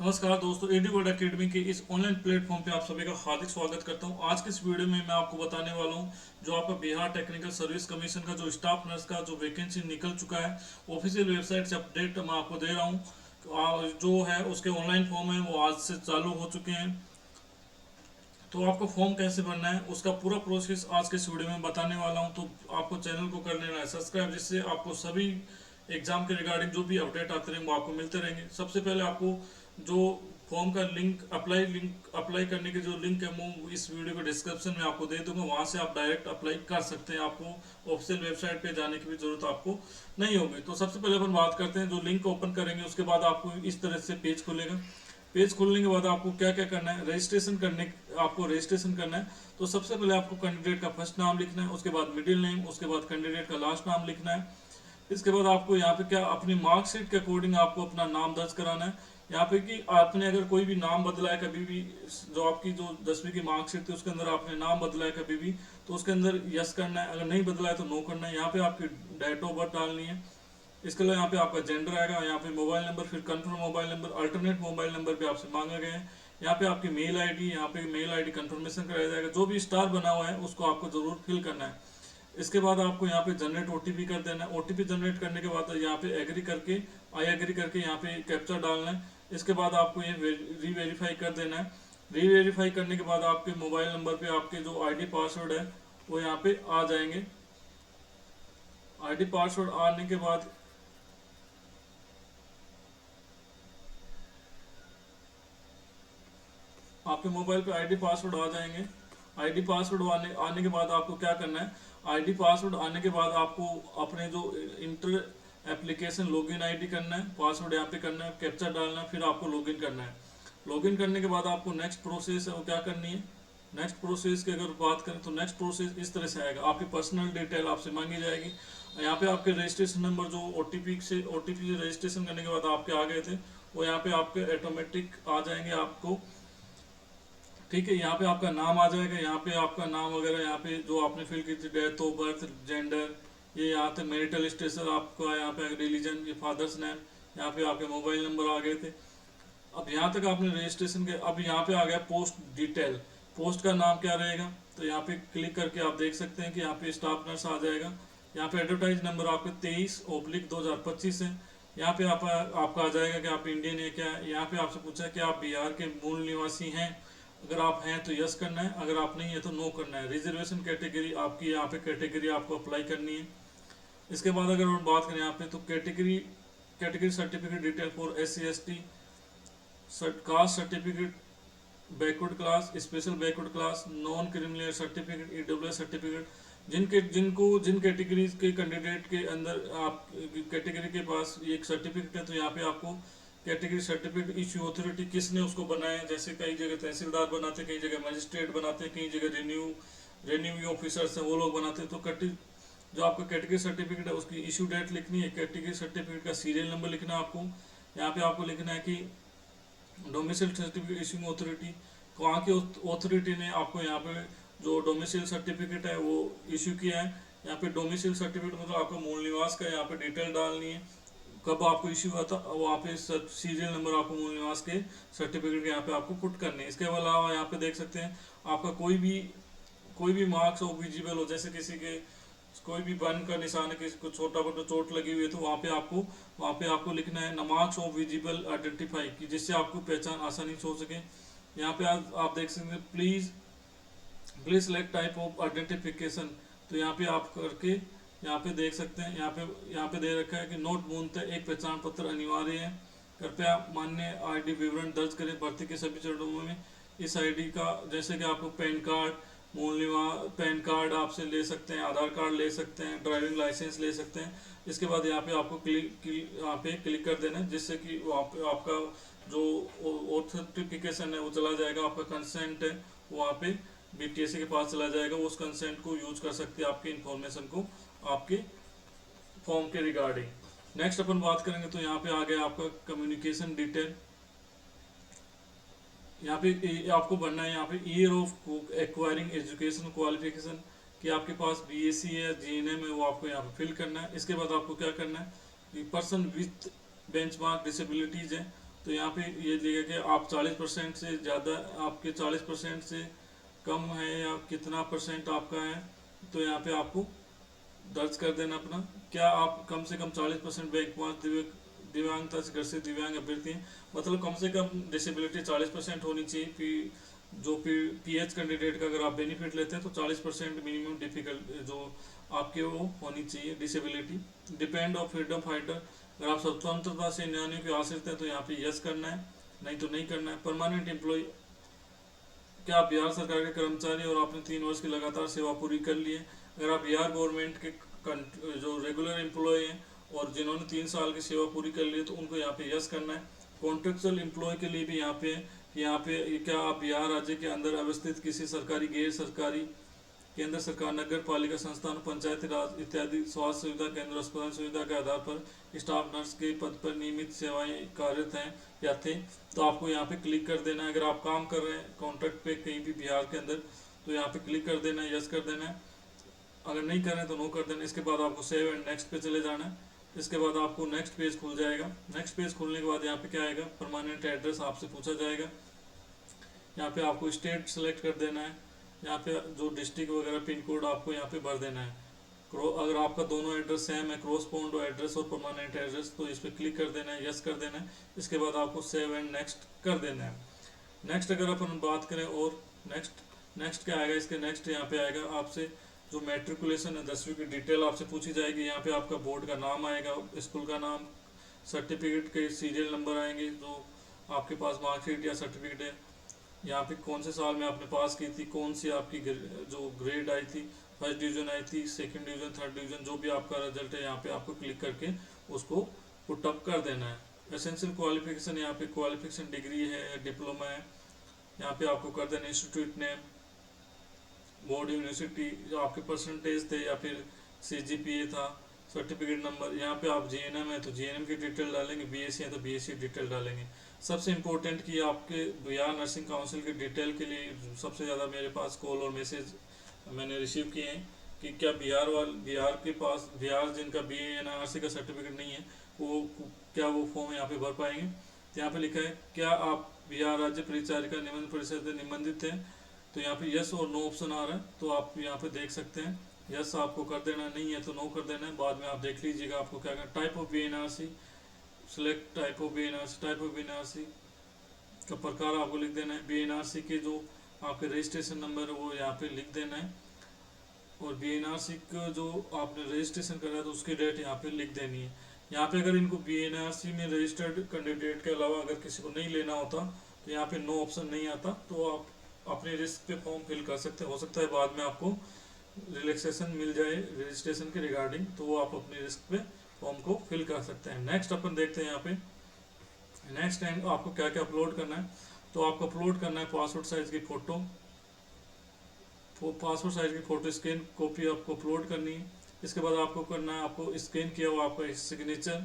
नमस्कार दोस्तों, एडुवर्ड एकेडमी के इस ऑनलाइन प्लेटफॉर्म पे आप सभी का हार्दिक स्वागत करता हूं। आज के इस वीडियो में मैं आपको बताने वाला हूं जो आपका बिहार टेक्निकल सर्विस कमीशन का जो स्टाफ नर्स का जो वैकेंसी निकल चुका है, ऑफिशियल वेबसाइट से अपडेट मैं आपको दे रहा हूं। जो है उसके ऑनलाइन फॉर्म है वो आज से चालू हो चुके हैं। तो आपको फॉर्म कैसे भरना है उसका पूरा प्रोसेस आज के इस वीडियो में बताने वाला हूं। तो आपको चैनल को कर लेना है सब्सक्राइब, जिससे आपको सभी एग्जाम के रिगार्डिंग जो भी अपडेट आते रहेंगे वो आपको मिलते रहेंगे। सबसे पहले आपको जो फॉर्म का लिंक अप्लाई करने की जो लिंक है वो इस वीडियो के डिस्क्रिप्शन में आपको दे दूंगा, वहां से आप डायरेक्ट अप्लाई कर सकते हैं। आपको ऑफिशियल वेबसाइट पे जाने की भी जरूरत आपको नहीं होगी। तो सबसे पहले अपन बात करते हैं, जो लिंक ओपन करेंगे उसके बाद आपको इस तरह से पेज खुलेगा। पेज खोलने के बाद आपको क्या क्या करना है, आपको रजिस्ट्रेशन करना है। तो सबसे पहले आपको कैंडिडेट का फर्स्ट नाम लिखना है, उसके बाद मिडिल नेम, उसके बाद कैंडिडेट का लास्ट नाम लिखना है। इसके बाद आपको यहाँ पे क्या अपनी मार्कशीट के अकॉर्डिंग आपको अपना नाम दर्ज कराना है। यहाँ पे कि आपने अगर कोई भी नाम बदला है कभी भी, जो आपकी जो 10वीं की मार्कशीट थी उसके अंदर आपने नाम बदला है कभी भी, तो उसके अंदर यस करना है। अगर नहीं बदला है तो नो करना है। यहाँ पे आपकी डेट ऑफ बर्थ डालनी है। इसके अलावा यहाँ पे आपका जेंडर आएगा, यहाँ पे मोबाइल नंबर, फिर confirm mobile number, alternate mobile number भी आपसे मांगा गया है। यहाँ पे आपकी मेल आईडी, यहाँ पे मेल आईडी कंफर्मेशन कराया जाएगा। जो भी स्टार बना हुआ है उसको आपको जरूर फिल करना है। इसके बाद आपको यहाँ पे जनरेट ओटीपी कर देना है। ओटीपी जनरेट करने के बाद यहाँ पे एग्री करके, आई एग्री करके यहाँ पे कैप्चा डालना है। इसके बाद आपको ये री वेरीफाई कर देना है। री वेरीफाई करने के बाद आपके मोबाइल नंबर पे आपके जो आईडी पासवर्ड है वो यहाँ पे आ जाएंगे। आईडी पासवर्ड आने के बाद आपके मोबाइल पे आईडी पासवर्ड आ जाएंगे। आईडी पासवर्ड आने के बाद आपको क्या करना है, आईडी पासवर्ड आने के बाद आपको अपने जो इंटर एप्लीकेशन लॉगिन आईडी करना है, पासवर्ड यहाँ पे करना है, कैप्चा डालना है, फिर आपको लॉगिन करना है। लॉगिन करने के बाद आपको नेक्स्ट प्रोसेस है वो क्या करनी है। नेक्स्ट प्रोसेस की अगर बात करें तो नेक्स्ट प्रोसेस इस तरह से आएगा। आपकी पर्सनल डिटेल आपसे मांगी जाएगी। यहाँ पे आपके रजिस्ट्रेशन नंबर जो ओटीपी से रजिस्ट्रेशन करने के बाद आपके आ गए थे वो यहाँ पे आपके ऑटोमेटिक आ जाएंगे आपको। ठीक है, यहाँ पे आपका नाम आ जाएगा। यहाँ पे आपका नाम वगैरह, यहाँ पे जो आपने फिल की थी, डेथ ऑफ बर्थ, जेंडर, ये यहाँ पे मैरिटल स्टेटस आपका, यहाँ पे रिलीजन, ये फादर्स नेम, यहाँ पे आपके मोबाइल नंबर आ गए थे। अब यहाँ तक आपने रजिस्ट्रेशन के, अब यहाँ पे आ गया पोस्ट डिटेल। पोस्ट का नाम क्या रहेगा, तो यहाँ पे क्लिक करके आप देख सकते हैं कि यहाँ पे स्टाफ नर्स आ जाएगा। यहाँ पे एडवर्टाइज नंबर आपके 23/2025 है। यहाँ पे आपका आ जाएगा कि आप इंडियन है क्या। यहाँ पे आपसे पूछा है कि आप बिहार के मूल निवासी हैं। अगर आप हैं तो यस करना है, अगर आप नहीं है तो नो करना है। रिजर्वेशन कैटेगरी आपकी, यहाँ पे कैटेगरी आपको अप्लाई करनी है। इसके बाद अगर हम बात करें यहाँ पे तो category certificate detail for SC ST, caste certificate, backward class, special backward class, non criminal certificate, EWS certificate. जिन कैटेगरीज के कैंडिडेट के अंदर आप कैटेगरी के पास ये एक सर्टिफिकेट है, तो यहाँ पे आपको कैटेगरी सर्टिफिकेट इश्यू अथॉरिटी किसने उसको बनाया है। जैसे कई जगह तहसीलदार बनाते हैं, कई जगह मजिस्ट्रेट बनाते हैं, कई जगह रेन्यू ऑफिसर्स हैं वो लोग बनाते हैं। तो जो आपका कैटेगरी सर्टिफिकेट है उसकी इशू डेट लिखनी है। कैटेगरी सर्टिफिकेट का सीरियल नंबर लिखना है आपको। यहाँ पे आपको लिखना है कि डोमिसाइल सर्टिफिकेट इशूइंग अथॉरिटी, वहाँ की अथॉरिटी ने आपको यहाँ पे जो डोमिसाइल सर्टिफिकेट है वो इशू किया है। यहाँ पे डोमिसाइल सर्टिफिकेट मतलब आपका मूल निवास का यहाँ पे डिटेल डालनी है, कब आपको इशू हुआ था, वहाँ पे सीरियल नंबर आपको मूल निवास के सर्टिफिकेट के यहाँ पे आपको पुट करने हैं। इसके अलावा यहाँ पे देख सकते हैं आपका कोई भी मार्क्स हो विजिबल हो, जैसे किसी के कोई भी बर्न का निशान है, किसी को छोटा मोटा चोट लगी हुई है, तो वहाँ पे आपको लिखना है मार्क्स ऑफ विजिबल आइडेंटिफाई, कि जिससे आपको पहचान आसानी से हो सके। यहाँ पे आप देख सकते हैं please select type of identification. तो यहाँ पे आप करके यहाँ पे देख सकते हैं, यहाँ पे दे रखा है कि नोट मूलतः एक पहचान पत्र अनिवार्य है। कृपया मान्य आईडी विवरण दर्ज करें भर्ती के सभी चरणों में। इस आईडी का जैसे कि आपको पैन कार्ड, पैन कार्ड आपसे ले सकते हैं, आधार कार्ड ले सकते हैं, ड्राइविंग लाइसेंस ले सकते हैं। इसके बाद यहाँ पे आपको यहाँ पे क्लिक कर देना है, जिससे कि वहाँ पे आपका जो ऑथेंटिफिकेशन है वो चला जाएगा। आपका कंसेंट है वहाँ पे BTSC के पास चला जाएगा, वो उस कंसेंट को यूज कर सकते हैं आपकी इंफॉर्मेशन को आपके फॉर्म के रिगार्डिंग। नेक्स्ट अपन बात करेंगे तो यहाँ पे आ गया आपका कम्युनिकेशन डिटेल। यहाँ पे आपको बनना है, यहाँ पे year of acquiring education qualification, कि आपके पास BSc है, GNM है, वो आपको यहाँ पे फिल करना है। इसके बाद आपको क्या करना है, पर्सन विथ बेंचमार्क डिसेबिलिटीज है, तो यहाँ पे ये दिया कि आप 40% से ज़्यादा, आपके 40% से कम है या कितना परसेंट आपका है, तो यहाँ पे आपको दर्ज कर देना अपना। क्या आप कम से कम 40% बैंक पास दिव्यांगता से ग्रसित दिव्यांग अभ्यर्थी हैं, मतलब कम से कम डिसेबिलिटी 40% होनी चाहिए। जो पीएच कैंडिडेट का अगर आप बेनिफिट लेते हैं तो 40% मिनिमम डिफिकल्ट जो आपके वो होनी चाहिए disability. Depend of freedom fighter, अगर आप स्वतंत्रता सेनानियों के आश्रित हैं तो यहाँ पे यस करना है, नहीं तो नहीं करना है। परमानेंट एम्प्लॉय, क्या आप बिहार सरकार के कर्मचारी और आपने 3 वर्ष की लगातार सेवा पूरी कर ली है। अगर आप बिहार गवर्नमेंट के जो रेगुलर एम्प्लॉय हैं और जिन्होंने 3 साल की सेवा पूरी कर ली है तो उनको यहाँ पे यस करना है। कॉन्ट्रेक्चुअल एम्प्लॉय के लिए भी यहाँ पे क्या आप बिहार राज्य के अंदर अवस्थित किसी सरकारी, गैर सरकारी, केंद्र सरकार, नगर पालिका संस्थान, पंचायती राज इत्यादि स्वास्थ्य सुविधा केंद्र, अस्पताल सुविधा के आधार पर स्टाफ नर्स के पद पर नियमित सेवाएं कार्यरत हैं या थे, तो आपको यहाँ पे क्लिक कर देना है। अगर आप काम कर रहे हैं कॉन्ट्रैक्ट पे कहीं भी बिहार के अंदर तो यहाँ पे क्लिक कर देना है, यस कर देना है। अगर नहीं कर रहे हैं तो नो कर देना। इसके बाद आपको सेव एंड नेक्स्ट पे चले जाना है। इसके बाद आपको नेक्स्ट पेज खुल जाएगा। नेक्स्ट पेज खुलने के बाद यहाँ पे क्या आएगा, परमानेंट एड्रेस आपसे पूछा जाएगा। यहाँ पे आपको स्टेट सेलेक्ट कर देना है। यहाँ पे जो डिस्ट्रिक्ट वगैरह पिन कोड आपको यहाँ पे भर देना है। अगर आपका दोनों एड्रेस सेम है, क्रॉसपोंड एड्रेस और परमानेंट एड्रेस, तो इस पर क्लिक कर देना है, यस कर देना है। इसके बाद आपको सेव एंड नेक्स्ट कर देना है। नेक्स्ट अगर अपन बात करें और नेक्स्ट क्या आएगा, इसके नेक्स्ट यहाँ पे आएगा आपसे जो मैट्रिकुलेशन है 10वीं की डिटेल आपसे पूछी जाएगी। यहाँ पे आपका बोर्ड का नाम आएगा, स्कूल का नाम, सर्टिफिकेट के सीरियल नंबर आएंगे, जो आपके पास मार्कशीट या सर्टिफिकेट है, यहाँ पे कौन से साल में आपने पास की थी, कौन सी आपकी जो ग्रेड आई थी, फर्स्ट डिवीजन आई थी, सेकंड डिवीजन, थर्ड डिवीजन, जो भी आपका रिजल्ट है यहाँ पे आपको क्लिक करके उसको पुट अप कर देना है। एसेंशियल क्वालिफिकेशन, यहाँ पे क्वालिफिकेशन डिग्री है, डिप्लोमा है, यहाँ पे आपको कर देना। इंस्टीट्यूट नेम, बोर्ड, यूनिवर्सिटी, जो आपके परसेंटेज थे या फिर CGPA था, सर्टिफिकेट नंबर। यहाँ पे आप JNM है तो JNM की डिटेल डालेंगे, BSc है तो BSc डिटेल डालेंगे। सबसे इम्पोर्टेंट कि आपके बिहार नर्सिंग काउंसिल की डिटेल के लिए सबसे ज़्यादा मेरे पास कॉल और मैसेज मैंने रिसीव किए हैं कि क्या बिहार के पास, बिहार जिनका BNRC का सर्टिफिकेट नहीं है वो क्या वो फॉर्म यहाँ पे भर पाएंगे। तो यहाँ पे लिखा है क्या आप बिहार राज्य परिचारिका निबंधन परिषद से निबंधित हैं, तो यहाँ पे यस और नो ऑप्शन आ रहा है, तो आप यहाँ पे देख सकते हैं। यस आपको कर देना, नहीं है तो नो कर देना है। बाद में आप देख लीजिएगा आपको क्या करना। Type of BNRC, select type of BNRC, type of BNRC का प्रकार आपको लिख देना है। BNRC के जो आपके रजिस्ट्रेशन नंबर है वो यहाँ पे लिख देना है, और BNRC का जो आपने रजिस्ट्रेशन करा है तो उसकी डेट यहाँ पे लिख देनी है। यहाँ पे अगर इनको BNRC में रजिस्टर्ड कैंडिडेट के अलावा अगर किसी को नहीं लेना होता तो यहाँ पे नो ऑप्शन नहीं आता, तो आप अपने रिस्क पे फॉर्म फिल कर सकते हैं। हो सकता है बाद में आपको रिलैक्सेशन मिल जाए रजिस्ट्रेशन के रिगार्डिंग, तो वो आप अपने रिस्क पे फॉर्म को फिल कर सकते हैं। नेक्स्ट अपन देखते हैं यहाँ पे नेक्स्ट टाइम आपको क्या क्या अपलोड करना है। तो आपको अपलोड करना है पासपोर्ट साइज की फ़ोटो, पासपोर्ट साइज की फ़ोटो स्कैन कॉपी आपको अपलोड करनी है। इसके बाद आपको करना है, आपको स्कैन किया हुआ आपका सिग्नेचर।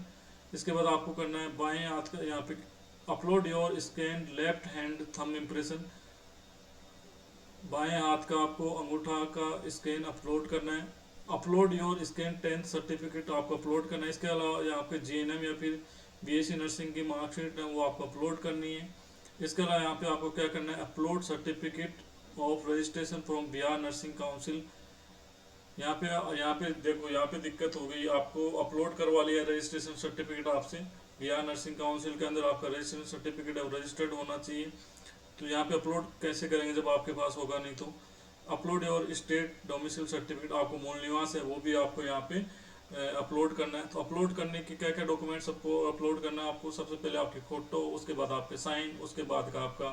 इसके बाद आपको करना है बाएं हाथ का यहाँ पे upload your scan left hand thumb impression, बाएं हाथ का आपको अंगूठा का स्कैन अपलोड करना है। Upload your scan 10th certificate आपको अपलोड करना है। इसके अलावा यहाँ पे JNM या फिर BSc नर्सिंग की मार्कशीट है वो आपको अपलोड करनी है। इसके अलावा यहाँ पे आपको क्या करना है, upload certificate of registration from Bihar nursing council. यहाँ पे देखो, यहाँ पे दिक्कत हो गई, आपको अपलोड करवा लिया रजिस्ट्रेशन सर्टिफिकेट आपसे। बिहार नर्सिंग काउंसिल के अंदर आपका रजिस्ट्रेशन सर्टिफिकेट है रजिस्टर्ड होना चाहिए। तो यहाँ पे अपलोड कैसे करेंगे जब आपके पास होगा नहीं, तो अपलोड और स्टेट डोमिसाइल सर्टिफिकेट, आपको मूल निवास है वो भी आपको यहाँ पे अपलोड करना है। तो अपलोड करने के क्या क्या डॉक्यूमेंट्स आपको अपलोड करना है, आपको सबसे पहले आपकी फ़ोटो, उसके बाद आपके साइन, उसके बाद का आपका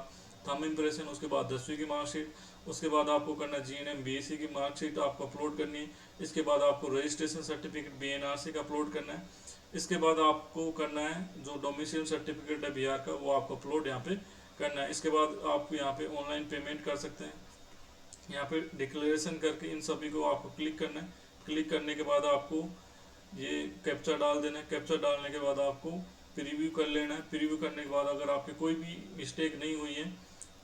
थंब इम्प्रेशन, उसके बाद 10वीं की मार्कशीट, उसके बाद आपको करना JNM BSc की मार्कशीट आपको अपलोड करनी है। इसके बाद आपको रजिस्ट्रेशन सर्टिफिकेट BNRC का अपलोड करना है। इसके बाद आपको करना है जो डोमिसाइल सर्टिफिकेट है बिहार का वो आपको अपलोड यहाँ पे करना है। इसके बाद आप यहाँ पे ऑनलाइन पेमेंट कर सकते हैं। यहाँ पे डिक्लेरेशन करके इन सभी को आपको क्लिक करना है। क्लिक करने के बाद आपको ये कैप्चा डाल देना है। कैप्चा डालने के बाद आपको प्रीव्यू कर लेना है। प्रीव्यू करने के बाद अगर आपकी कोई भी मिस्टेक नहीं हुई है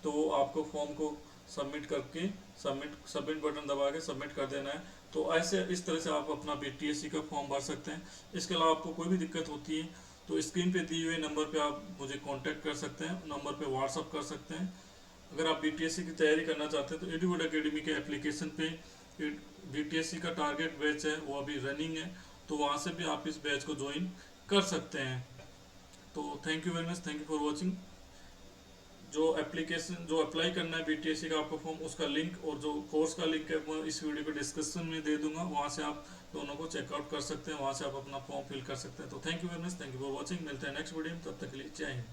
तो आपको फॉर्म को सबमिट करके सबमिट बटन दबा के सबमिट कर देना है। तो ऐसे इस तरह से आप अपना BTSC का फॉर्म भर सकते हैं। इसके अलावा आपको कोई भी दिक्कत होती है तो स्क्रीन पे दिए हुए नंबर पे आप मुझे कांटेक्ट कर सकते हैं, नंबर पे व्हाट्सअप कर सकते हैं। अगर आप बीटीएससी की तैयारी करना चाहते हैं तो एडुवुड एकेडमी के एप्लीकेशन पे बीटीएससी का टारगेट बैच है वो अभी रनिंग है, तो वहाँ से भी आप इस बैच को ज्वाइन कर सकते हैं। तो thank you very much, thank you for watching. जो एप्लीकेशन जो अप्लाई करना है बीटीएससी का आपको फॉर्म, उसका लिंक और जो कोर्स का लिंक है मैं इस वीडियो के डिस्क्रिप्शन में दे दूंगा, वहाँ से आप दोनों को चेकआउट कर सकते हैं, वहाँ से आप अपना फॉर्म फिल कर सकते हैं। तो thank you very much, thank you for watching. मिलते हैं नेक्स्ट वीडियो में, तब तक के लिए जय हिंद।